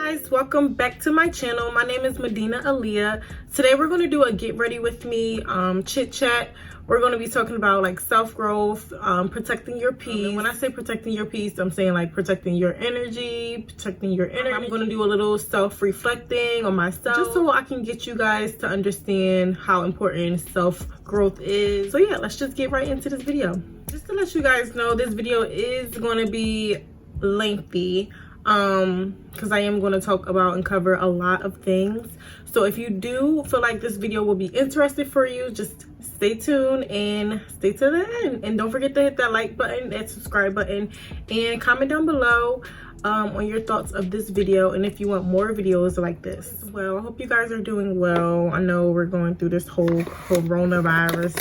Guys, welcome back to my channel. My name is Medina Aaliyah. Today we're going to do a get ready with me chit chat. We're going to be talking about like self-growth, protecting your peace. When I say protecting your peace, I'm saying like protecting your energy, protecting your energy. I'm going to do a little self-reflecting on myself just so I can get you guys to understand how important self-growth is. So yeah, let's just get right into this video. Just to let you guys know, this video is going to be lengthy because I am going to talk about and cover a lot of things. So if you do feel like this video will be interesting for you, just stay tuned and stay to the end, and don't forget to hit that like button, that subscribe button, and comment down below on your thoughts of this video and if you want more videos like this. Well, I hope you guys are doing well. I know we're going through this whole coronavirus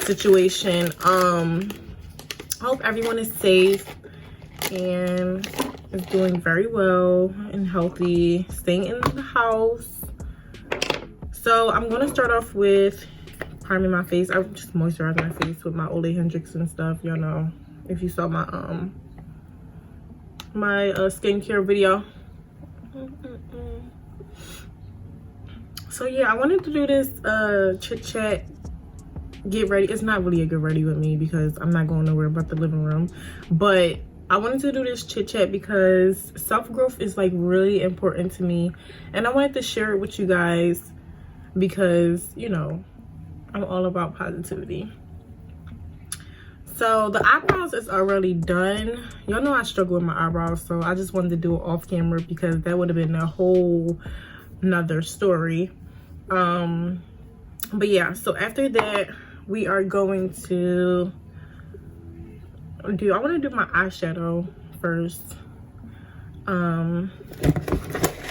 situation. I hope everyone is safe and is doing very well and healthy, staying in the house. So I'm going to start off with priming my face. I just moisturize my face with my Ole Hendrix and stuff. Y'all know if you saw my skincare video. So yeah, I wanted to do this chit chat get ready. It's not really a get ready with me because I'm not going nowhere but the living room, but I wanted to do this chit chat because self-growth is like really important to me, and I wanted to share it with you guys because, you know, I'm all about positivity. So the eyebrows is already done. Y'all know I struggle with my eyebrows, so I just wanted to do it off camera because that would have been a whole nother story. But yeah, so after that we are going to I want to do my eyeshadow first. And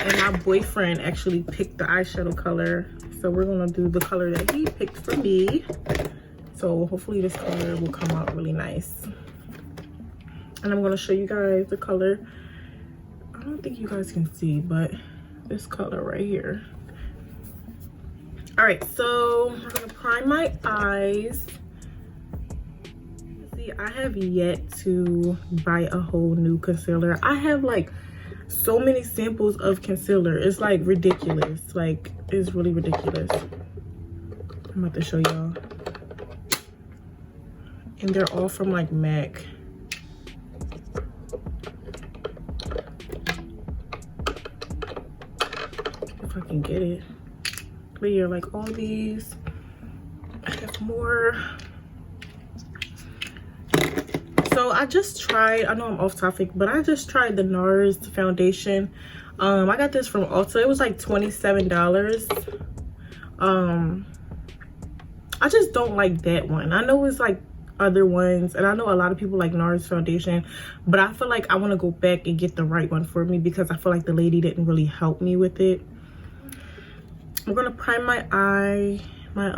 my boyfriend actually picked the eyeshadow color, so we're gonna do the color that he picked for me. So hopefully this color will come out really nice, and I'm gonna show you guys the color. I don't think you guys can see, but this color right here. All right, so I'm gonna prime my eyes. I have yet to buy a whole new concealer. I have like so many samples of concealer. It's like ridiculous. Like, it's really ridiculous. I'm about to show y'all. And they're all from like MAC. If I can get it. But yeah, like all these. I have more. So I just tried, I know I'm off topic, but I just tried the NARS foundation. I got this from Ulta. It was like $27. I just don't like that one. I know it's like other ones, and I know a lot of people like NARS foundation, but I feel like I want to go back and get the right one for me because I feel like the lady didn't really help me with it. I'm gonna prime my eye, my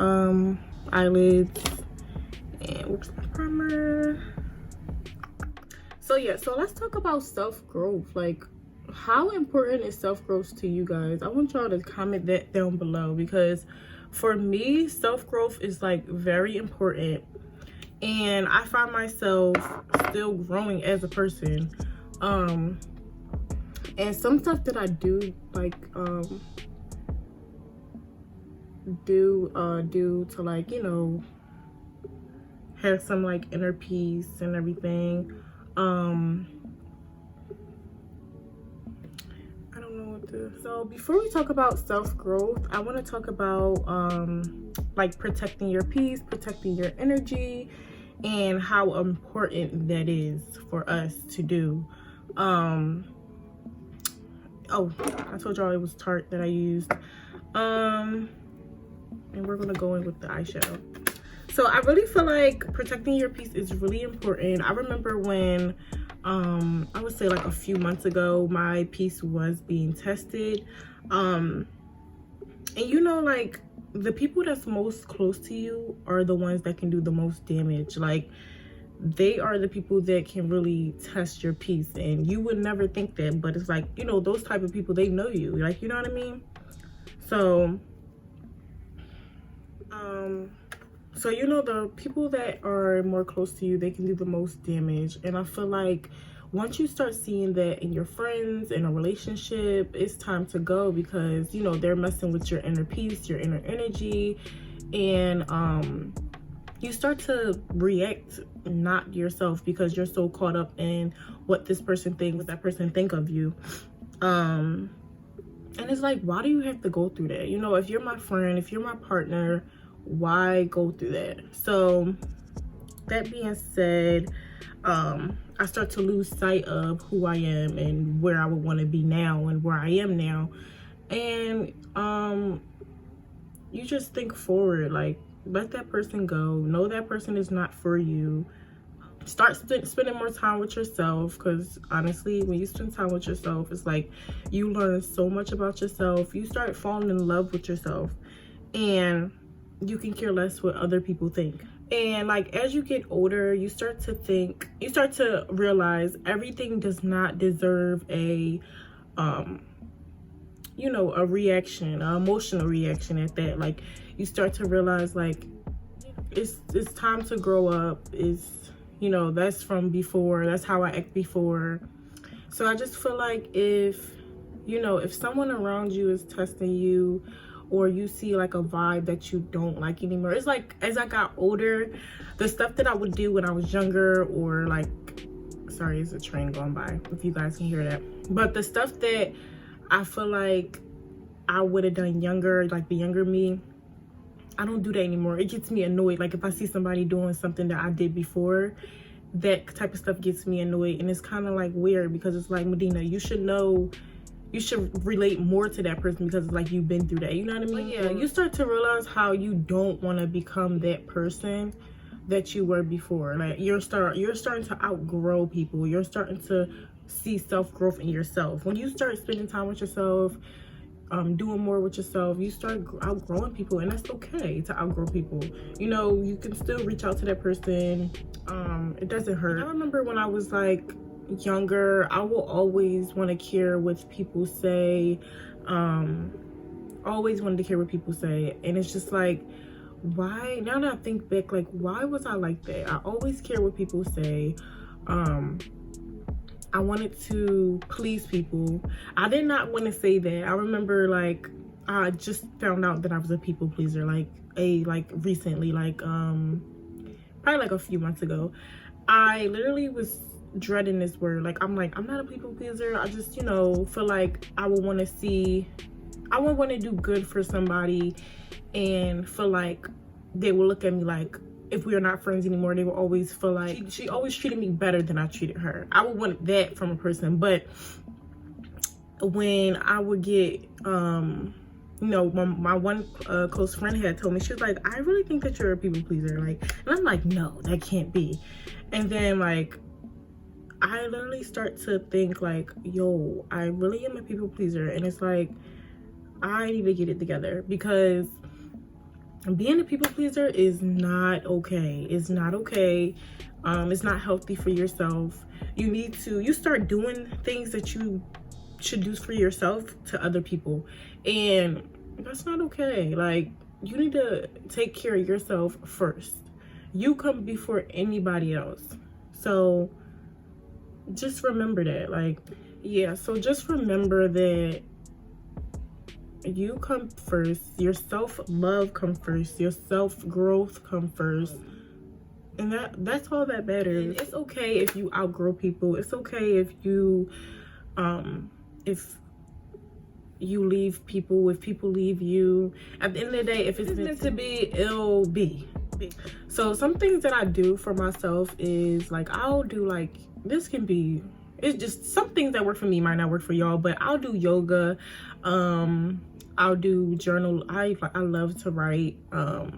eyelids, and where's my primer? So yeah, so let's talk about self-growth. Like, how important is self-growth to you guys? I want y'all to comment that down below, because for me, self-growth is like very important, and I find myself still growing as a person. And some stuff that I do like do to, like, you know, have some like inner peace and everything. I don't know what to. So before we talk about self-growth, I want to talk about like protecting your peace, protecting your energy, and how important that is for us to do. Oh, I told y'all it was Tarte that I used. And we're gonna go in with the eyeshadow. So I really feel like protecting your peace is really important. I remember when, I would say like a few months ago, my peace was being tested. And you know, like, the people that's most close to you are the ones that can do the most damage. Like, they are the people that can really test your peace, and you would never think that, but it's like, you know, those type of people, they know you, like, you know what I mean? So so you know, the people that are more close to you, they can do the most damage. And I feel like once you start seeing that in your friends, in a relationship, it's time to go, because you know they're messing with your inner peace, your inner energy, and you start to react not yourself, because you're so caught up in what this person thinks, what that person think of you. And it's like, why do you have to go through that? You know, if you're my friend, if you're my partner, why go through that? So that being said, I start to lose sight of who I am and where I would want to be now and where I am now. And you just think forward, like, let that person go. Know that person is not for you. Start spending more time with yourself, because honestly, when you spend time with yourself, it's like you learn so much about yourself. You start falling in love with yourself, and you can care less what other people think. And like, as you get older, you start to realize everything does not deserve a you know, a reaction, an emotional reaction at that. Like, you start to realize, like, it's time to grow up. You know, that's from before. That's how I act before. So I just feel like if, you know, if someone around you is testing you, or you see like a vibe that you don't like anymore, it's like, as I got older, the stuff that I would do when I was younger, or like, sorry, it's a train going by, if you guys can hear that. But the stuff that I feel like I would have done younger, like the younger me, I don't do that anymore. It gets me annoyed. Like, if I see somebody doing something that I did before, that type of stuff gets me annoyed. And it's kind of like weird, because it's like, Medina, you should know, you should relate more to that person, because it's like you've been through that, you know what I mean? But yeah, you start to realize how you don't want to become that person that you were before. Like, you're starting to outgrow people. You're starting to see self-growth in yourself. When you start spending time with yourself, doing more with yourself, you start outgrowing people, and that's okay to outgrow people. You know, you can still reach out to that person. It doesn't hurt. I remember when I was like younger, I will always want to care what people say. Always wanted to care what people say, and it's just like, why? Now that I think back, like, why was I like that? I always care what people say. I wanted to please people. I did not want to say that. I remember, like, I just found out that I was a people pleaser, like recently, like probably like a few months ago. I literally was dreading this word. Like, I'm not a people pleaser. I just, you know, feel like I would want to do good for somebody, and feel like they will look at me like, if we are not friends anymore, they will always feel like she always treated me better than I treated her. I would want that from a person. But when I would get, you know, my one close friend had told me, she was like, I really think that you're a people pleaser. Like, and I'm like, no, that can't be. And then, like, I literally start to think like, yo, I really am a people pleaser. And it's like, I need to get it together, because being a people pleaser is not okay. It's not okay. It's not healthy for yourself. You start doing things that you should do for yourself to other people, and that's not okay. Like, you need to take care of yourself first. You come before anybody else. So just remember that. Like, yeah, so just remember that you come first. Your self-love come first. Your self-growth come first. And that's all that matters. And it's okay if you outgrow people. It's okay if you leave people, if people leave you. At the end of the day, if it's meant to be, it'll be. So some things that I do for myself is, like, I'll do, like, this can be, it's just some things that work for me might not work for y'all, but I'll do yoga. I'll do journal. I love to write. I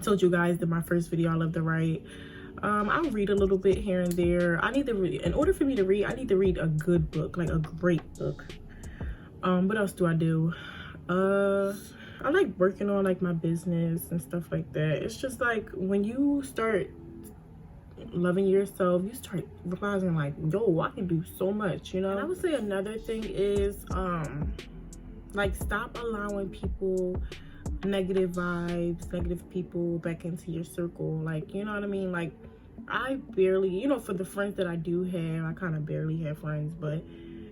told you guys in my first video I love to write. I'll read a little bit here and there. I need to read. In order for me to read, I need to read a good book, like a great book. What else do I do? I like working on, like, my business and stuff like that. It's just like, when you start loving yourself, you start realizing, like, yo, I can do so much, you know. And I would say another thing is like, stop allowing people, negative vibes, negative people back into your circle. Like, you know what I mean? Like, I barely, you know, for the friends that I do have, I kind of barely have friends, but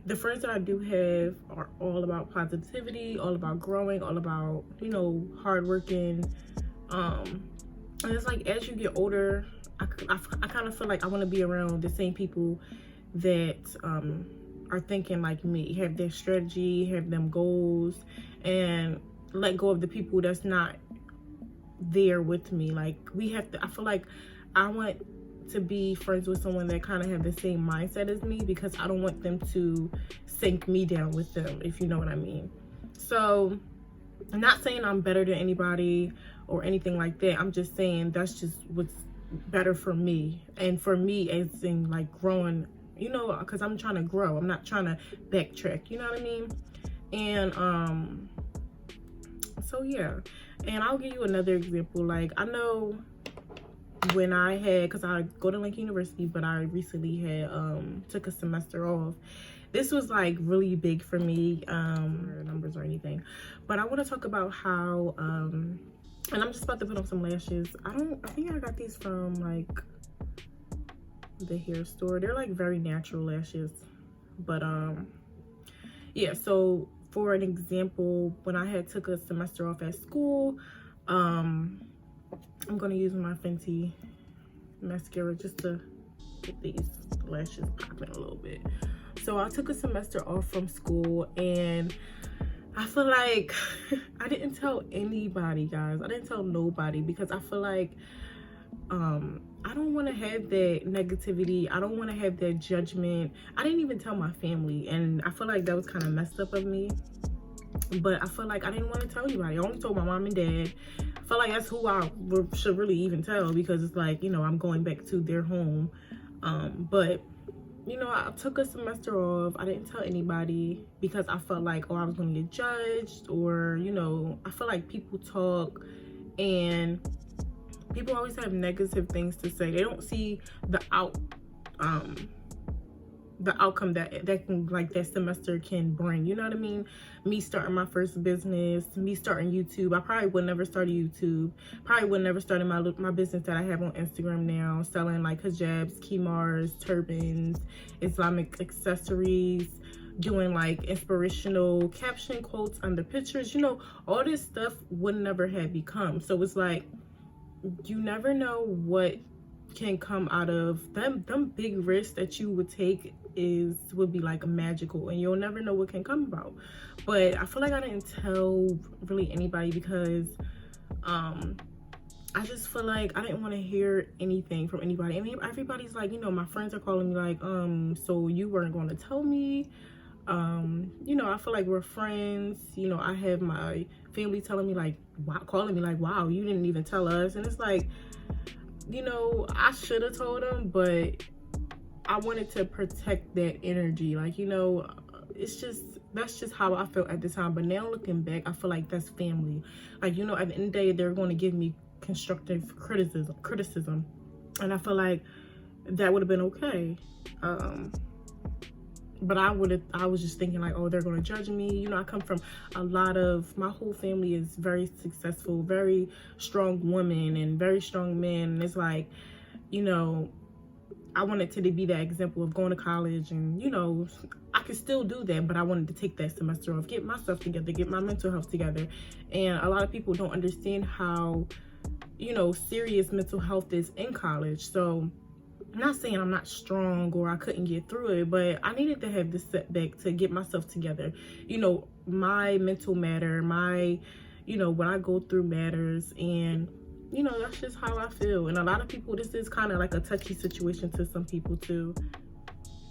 the friends that I do have are all about positivity, all about growing, all about, you know, hardworking. And it's like, as you get older, I kind of feel like I want to be around the same people that are thinking like me, have their strategy, have them goals, and let go of the people that's not there with me. Like, we have to, I feel like I want to be friends with someone that kind of have the same mindset as me, because I don't want them to sink me down with them, if you know what I mean. So I'm not saying I'm better than anybody or anything like that. I'm just saying that's just what's better for me, and for me as in like growing, you know, because I'm trying to grow. I'm not trying to backtrack, you know what I mean? And so yeah. And I'll give you another example. Like, I know when I had, because I go to Lincoln University, but I recently had took a semester off. This was like really big for me, numbers or anything, but I want to talk about how and I'm just about to put on some lashes. I think I got these from like the hair store. They're like very natural lashes, but yeah. So for an example, when I had took a semester off at school, I'm gonna use my Fenty mascara just to get these lashes popping a little bit. So I took a semester off from school, and I feel like I didn't tell anybody, guys. I didn't tell nobody, because I feel like I don't want to have that negativity. I don't want to have that judgment. I didn't even tell my family, and I feel like that was kind of messed up of me. But I feel like I didn't want to tell anybody. I only told my mom and dad. I feel like that's who I should really even tell, because it's like, you know, I'm going back to their home. But you know, I took a semester off. I didn't tell anybody, because I felt like, oh, I was going to get judged, or, you know, I feel like people talk and people always have negative things to say. They don't see the outcome that can, like, that semester can bring, you know what I mean? Me starting my first business, me starting YouTube. I probably would never start a YouTube. Probably would never start my business that I have on Instagram now, selling like hijabs, khimars, turbans, Islamic accessories, doing like inspirational caption quotes under pictures. You know, all this stuff would never have become. So it's like, you never know what can come out of them big risks that you would take would be like magical, and you'll never know what can come about. But I feel like I didn't tell really anybody, because I just feel like I didn't want to hear anything from anybody. I mean, everybody's like, you know, my friends are calling me like, so you weren't going to tell me? You know, I feel like we're friends. You know, I have my family telling me like, calling me like, wow, you didn't even tell us. And it's like, you know, I should have told them, but I wanted to protect that energy. Like, you know, that's just how I felt at the time. But now looking back, I feel like that's family. Like, you know, at the end of the day, they're going to give me constructive criticism, and I feel like that would have been okay. But I was just thinking like, oh, they're going to judge me. You know, I come from my whole family is very successful, very strong women and very strong men. And it's like, you know, I wanted to be that example of going to college, and, you know, I could still do that, but I wanted to take that semester off, get myself together, get my mental health together. And a lot of people don't understand how, you know, serious mental health is in college. So I'm not saying I'm not strong or I couldn't get through it, but I needed to have this setback to get myself together. You know, my mental matter, you know, what I go through matters, and, you know, that's just how I feel. And a lot of people, this is kind of like a touchy situation to some people too.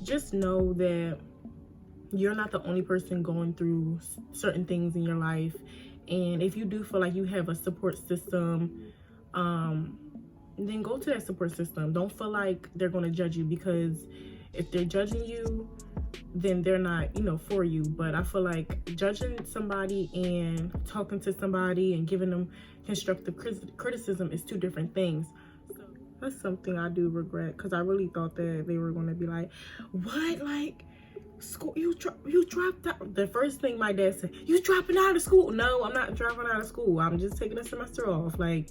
Just know that you're not the only person going through certain things in your life. And if you do feel like you have a support system, then go to that support system. Don't feel like they're going to judge you, because if they're judging you, then they're not, you know, for you. But I feel like judging somebody and talking to somebody and giving them constructive criticism is two different things. So that's something I do regret, because I really thought that they were going to be like, what, like, school, you dropped out. The first thing my dad said, you dropping out of school? No, I'm not dropping out of school. I'm just taking a semester off. Like,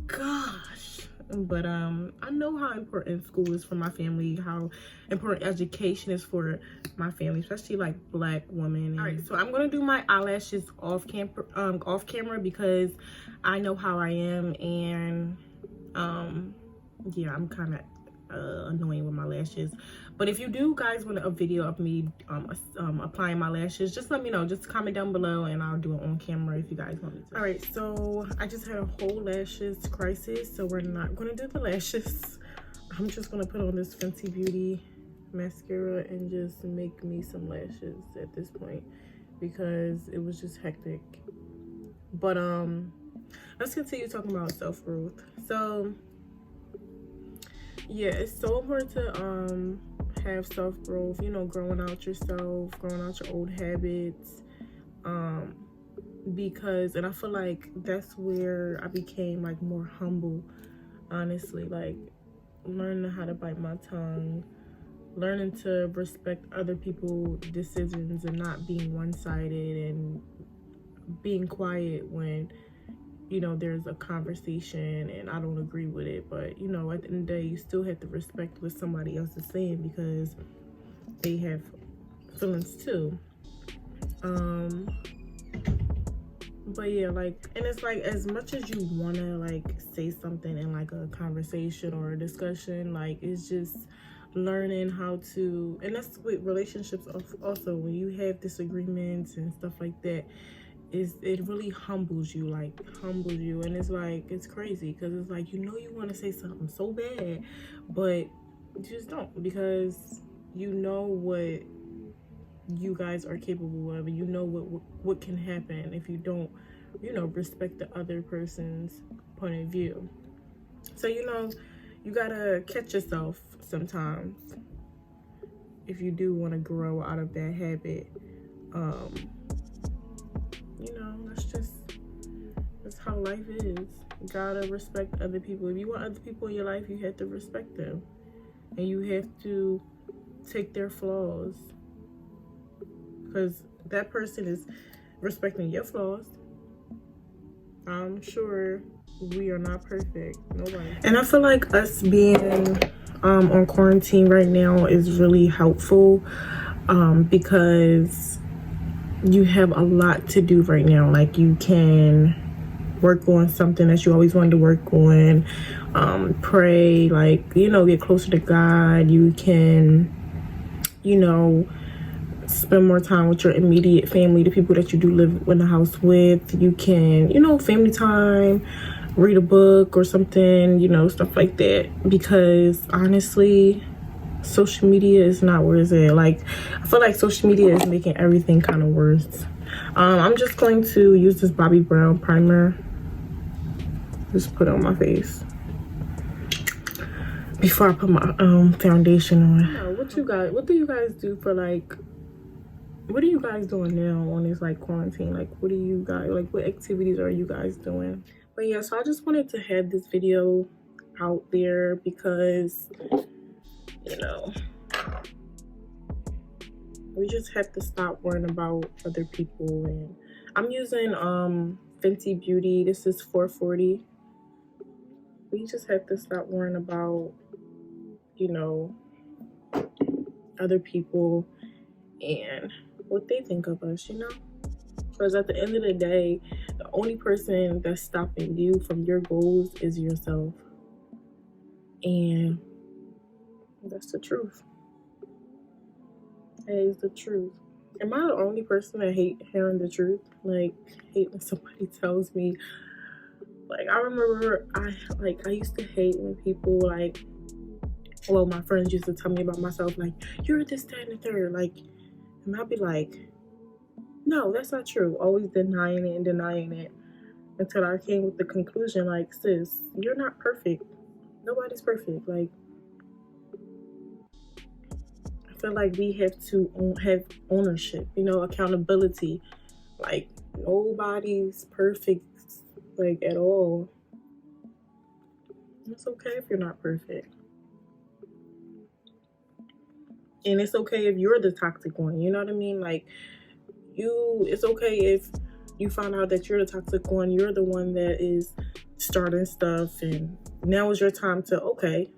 gosh. But I know how important school is for my family, how important education is for my family, especially like Black women. All right, so I'm gonna do my eyelashes off camera because I know how I am, and yeah, I'm kind of annoying with my lashes. But if you do guys want a video of me applying my lashes, just let me know. Just comment down below and I'll do it on camera if you guys want me to. All right, so I just had a whole lashes crisis, so we're not gonna do the lashes. I'm just gonna put on this Fenty Beauty mascara and just make me some lashes at this point because it was just hectic. But let's continue talking about self-growth. So yeah, it's so important to have self-growth, you know, growing out yourself, growing out your old habits, because, and I feel like that's where I became like more humble, honestly, like learning how to bite my tongue, learning to respect other people's decisions and not being one-sided, and being quiet when, you know, there's a conversation and I don't agree with it. But, you know, at the end of the day, you still have to respect what somebody else is saying because they have feelings too. But yeah, like, and it's like, as much as you want to like say something in like a conversation or a discussion, like, it's just learning how to, and that's with relationships also, when you have disagreements and stuff like that, it really humbles you, and it's like, it's crazy because it's like, you know, you want to say something so bad, but you just don't, because you know what you guys are capable of, and you know what can happen if you don't, you know, respect the other person's point of view. So, you know, you gotta catch yourself sometimes if you do want to grow out of that habit. You know, that's how life is. You gotta respect other people. If you want other people in your life, you have to respect them, and you have to take their flaws, because that person is respecting your flaws. I'm sure we are not perfect, nobody. And I feel like us being on quarantine right now is really helpful, because you have a lot to do right now. Like, you can work on something that you always wanted to work on, pray, like, you know, get closer to God. You can, you know, spend more time with your immediate family, the people that you do live in the house with. You can, you know, family time, read a book or something, you know, stuff like that. Because honestly, social media is not where it's at. Like, I feel like social media is making everything kind of worse. I'm just going to use this Bobbi Brown primer, just put it on my face before I put my foundation on. What do you guys do for, like, what are you guys doing now on this like quarantine? Like, what do you guys, like, what activities are you guys doing? But yeah, so I just wanted to have this video out there because, you know, we just have to stop worrying about other people. And I'm using Fenty Beauty. This is 440. We just have to stop worrying about, you know, other people and what they think of us, you know? Because at the end of the day, the only person that's stopping you from your goals is yourself. And that's the truth. That is the truth. Am I the only person that hate hearing the truth? Like, hate when somebody tells me, like, I remember I used to hate when people, like, well, my friends used to tell me about myself, like, you're this, that, and the third, like, and I'd be like, no, that's not true. Always denying it until I came with the conclusion, like, sis, you're not perfect. Nobody's perfect. Like, I feel like we have to have ownership, you know, accountability. Like, nobody's perfect, like, at all. It's okay if you're not perfect. And it's okay if you're the toxic one, you know what I mean? Like, it's okay if you found out that you're the toxic one, you're the one that is starting stuff, and now is your time to, okay,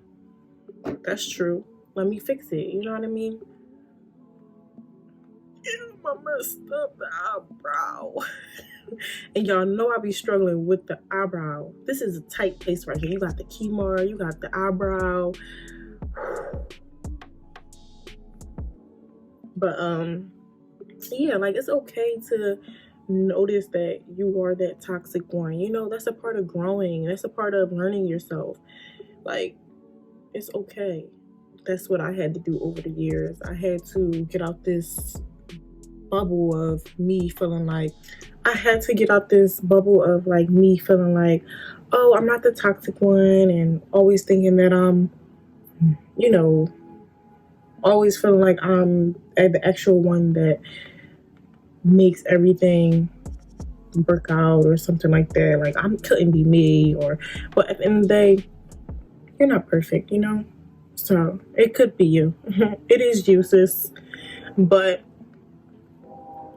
that's true, let me fix it. You know what I mean? I messed up the eyebrow. And y'all know I be struggling with the eyebrow. This is a tight place right here. You got the keymark, you got the eyebrow. But yeah, like, it's okay to notice that you are that toxic one. You know, that's a part of growing. That's a part of learning yourself. Like, it's okay. That's what I had to do over the years. I had to get out this bubble of me feeling like, oh, I'm not the toxic one, and always thinking that I'm, you know, always feeling like I'm the actual one that makes everything work out or something like that. Like, I couldn't be me, but at the end of the day, you're not perfect, you know? So it could be you. It is you, sis. But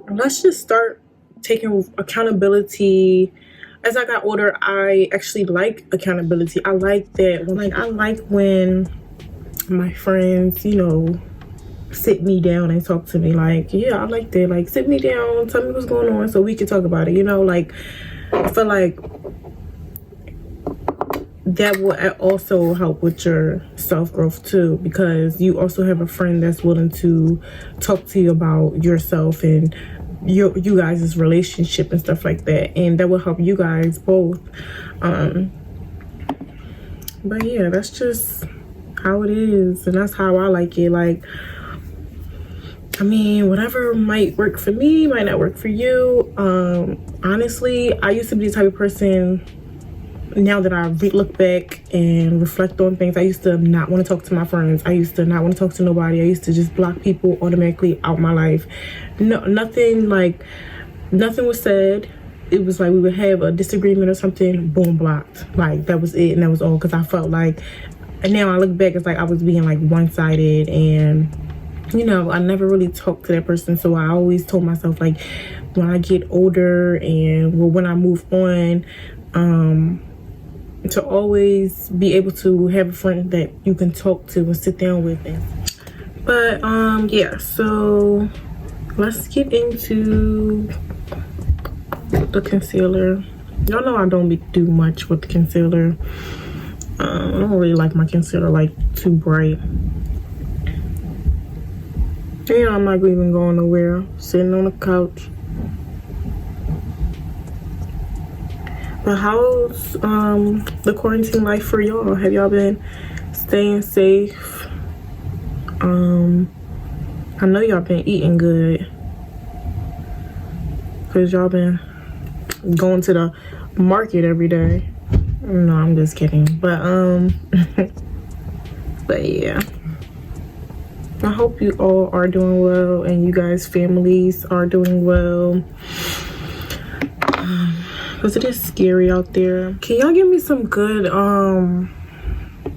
let's just start taking accountability. As I got older, I actually like accountability. I like that. I like when my friends, you know, sit me down and talk to me. Like, yeah, I like that. Like, sit me down, tell me what's going on so we can talk about it. You know, like, I feel like that will also help with your self-growth too, because you also have a friend that's willing to talk to you about yourself and you guys' relationship and stuff like that, and that will help you guys both. But yeah, that's just how it is, and that's how I like it. Like, I mean, whatever might work for me might not work for you. Honestly, I used to be the type of person, now that I look back and reflect on things, I used to not want to talk to my friends. I used to not want to talk to nobody. I used to just block people automatically out my life. No, nothing was said. It was like we would have a disagreement or something, boom, blocked. Like, that was it, and that was all, because I felt like, and now I look back, it's like I was being like one-sided, and you know, I never really talked to that person. So I always told myself, like, when I get older and when I move on, to always be able to have a friend that you can talk to and sit down with. But yeah, so let's get into the concealer. Y'all know I don't do much with the concealer. I don't really like my concealer like too bright. And I'm not even going nowhere, sitting on the couch. But how's the quarantine life for y'all? Have y'all been staying safe? I know y'all been eating good, because y'all been going to the market every day. No, I'm just kidding. But but yeah, I hope you all are doing well and you guys' families are doing well. Because it is scary out there. Can y'all give me some good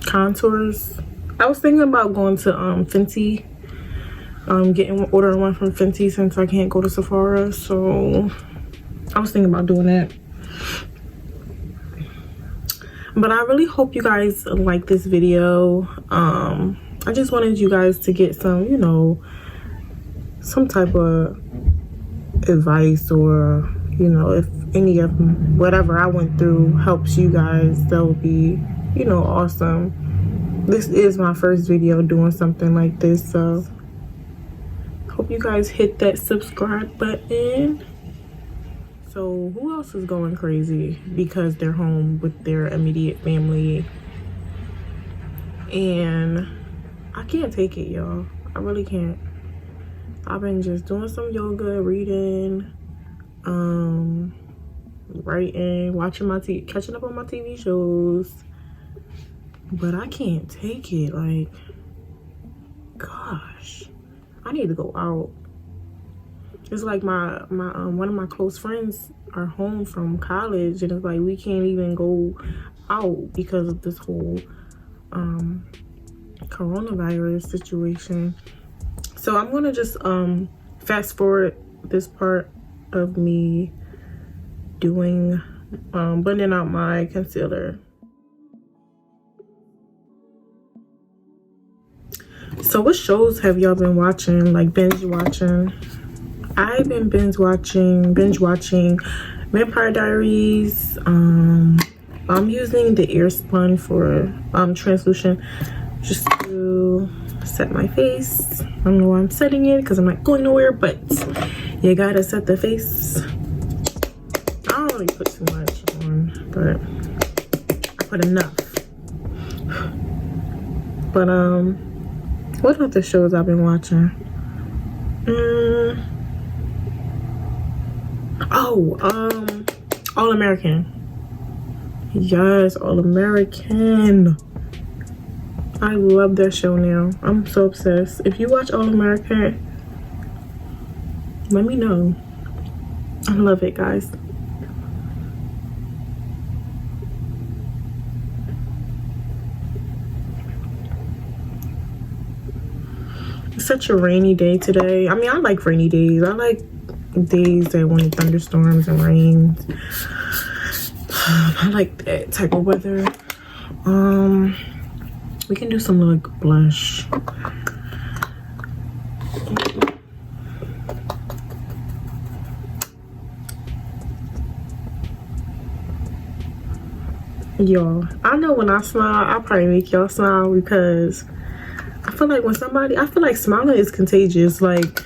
contours? I was thinking about going to Fenty, ordering one from Fenty since I can't go to Sephora. So I was thinking about doing that. But I really hope you guys like this video. I just wanted you guys to get some, you know, some type of advice, or, you know, if any of whatever I went through helps you guys, that would be, you know, awesome. This is my first video doing something like this, so hope you guys hit that subscribe button. So who else is going crazy because they're home with their immediate family? And I can't take it, y'all. I really can't. I've been just doing some yoga, reading, writing, watching catching up on my TV shows. But I can't take it. Like, gosh, I need to go out. It's like my one of my close friends are home from college, and it's like we can't even go out because of this whole coronavirus situation. So I'm gonna just fast forward this part of me doing blending out my concealer. So what shows have y'all been watching, like binge watching? I've been binge watching Vampire Diaries. I'm using the ear spun for translucent just to set my face. I don't know why I'm setting it because I'm not going nowhere, but you gotta set the face. I don't really put too much on, but I put enough. But what other shows I've been watching? All American. Yes, All American. I love that show now. I'm so obsessed. If you watch All American, let me know. I love it, guys. It's such a rainy day today. I mean, I like rainy days. I like days that when it thunderstorms and rains. I like that type of weather. We can do some like blush. Y'all, I know when I smile, I probably make y'all smile because I feel like smiling is contagious. Like,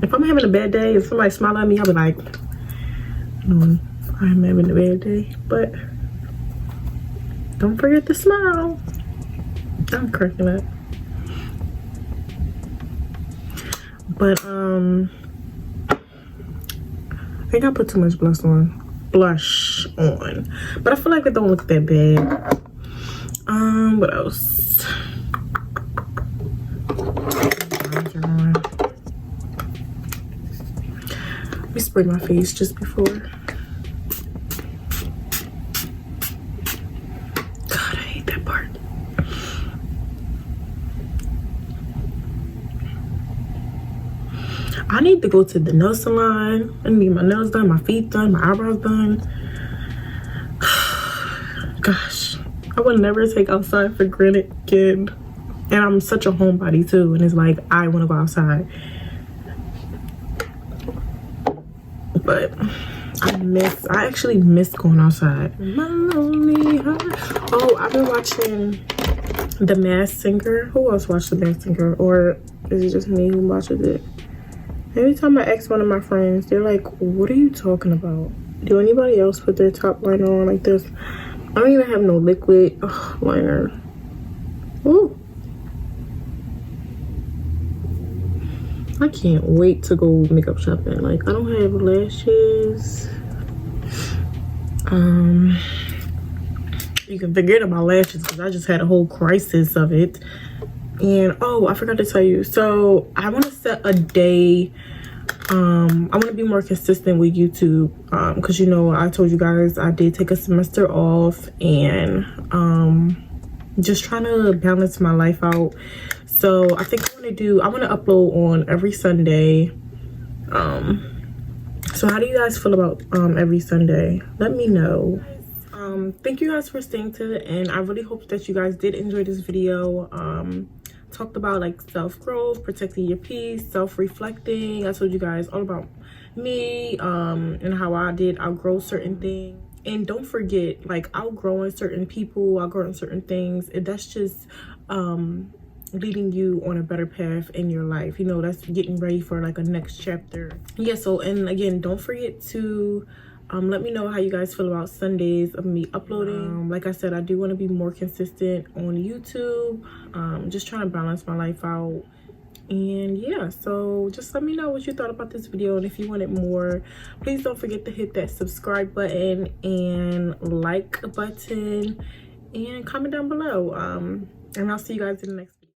if I'm having a bad day, if somebody smile at me, I'll be like, no, I'm having a bad day. But don't forget to smile. I'm cracking up. But I think I put too much blush on. But I feel like it don't look that bad. What else? Let me spray my face just before. God, I hate that part. I need to go to the nail salon. I need to get my nails done, my feet done, my eyebrows done. Gosh, I would never take outside for granted again. And I'm such a homebody too. And it's like, I want to go outside. But I actually miss going outside. My lonely heart. Oh, I've been watching The Masked Singer. Who else watched The Masked Singer? Or is it just me who watches it? Every time I ask one of my friends, they're like, what are you talking about? Do anybody else put their top liner on like this? I don't even have no liquid liner. Ooh. I can't wait to go makeup shopping. Like, I don't have lashes. You can forget about lashes because I just had a whole crisis of it. And oh, I forgot to tell you, so I want to set a day. I want to be more consistent with YouTube because, you know, I told you guys I did take a semester off, and just trying to balance my life out. So I think I want to upload on every Sunday. So how do you guys feel about every Sunday? Let me know. Thank you guys for staying to the end. I really hope that you guys did enjoy this video. Talked about like self-growth, protecting your peace, self-reflecting. I told you guys all about me and how I did outgrow certain things. And don't forget, like, outgrowing certain people, outgrowing certain things, and that's just leading you on a better path in your life. You know, that's getting ready for like a next chapter. Yeah, so, and again, don't forget to let me know how you guys feel about Sundays of me uploading. Like I said, I do want to be more consistent on YouTube. Just trying to balance my life out. And yeah, so just let me know what you thought about this video, and if you wanted more, please don't forget to hit that subscribe button and like button and comment down below. And I'll see you guys in the next